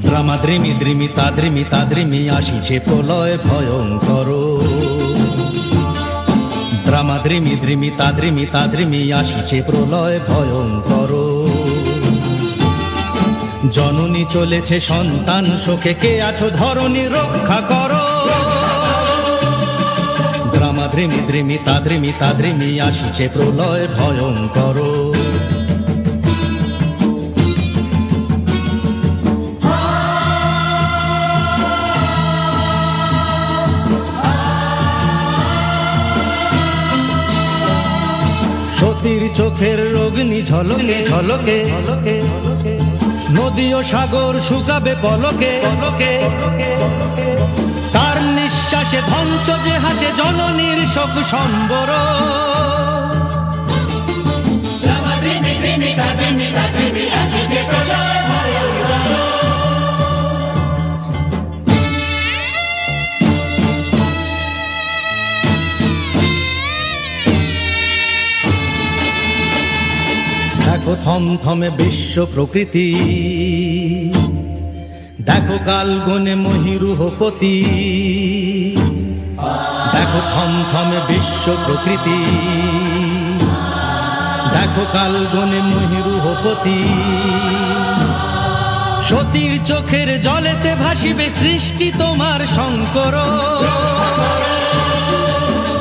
দ্রামা দ্রিমি দ্রিমি তাদ্রিমি তাদ্রিমি আসিছে প্রলয় ভয়ঙ্কর। দ্রামা দ্রিমি দ্রিমি তাদ্রিমি তাদ্রিমি আসিছে প্রলয় ভয়ঙ্কর। জননী চলেছে সন্তান শোকে, কে আছো ধরণী রক্ষা করো। দ্রামা দ্রিমি দ্রিমি তাদ্রিমি তাদ্রিমি আসিছে প্রলয় ভয়ঙ্কর। সতীর চোখের অগ্নি ঝলকে ঝলকে, নদী ও সাগর শুকাবে পলকে পলকে। তার নিঃশ্বাসে ধ্বংস যে হাসে জননীর শোক সম্বর। দেখো থমথমে বিশ্ব প্রকৃতি, দেখো কাল গনে মহিরুহপতি। দেখো থমথমে বিশ্ব প্রকৃতি, দেখো কাল গনে মহিরুহপতি। সতীর চোখের জলেতে ভাসিবে সৃষ্টি তোমার শঙ্কর।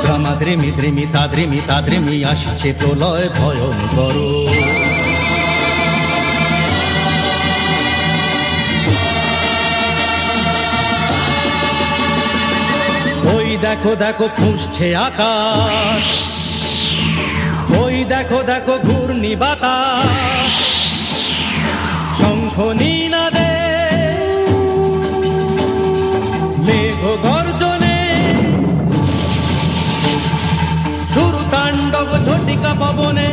দ্রামা দ্রিমি দ্রিমি তাদ্রিমি তাদ্রিমি আসিছে প্রলয় ভয়ঙ্কর। ওই দেখো দেখো ফুঁসছে আকাশ, ওই দেখো দেখো ঘূর্ণি বাতাস। শঙ্খ নিনাদে মেঘ গর্জনে, শুরু তাণ্ডব ঝটিকা পবনে।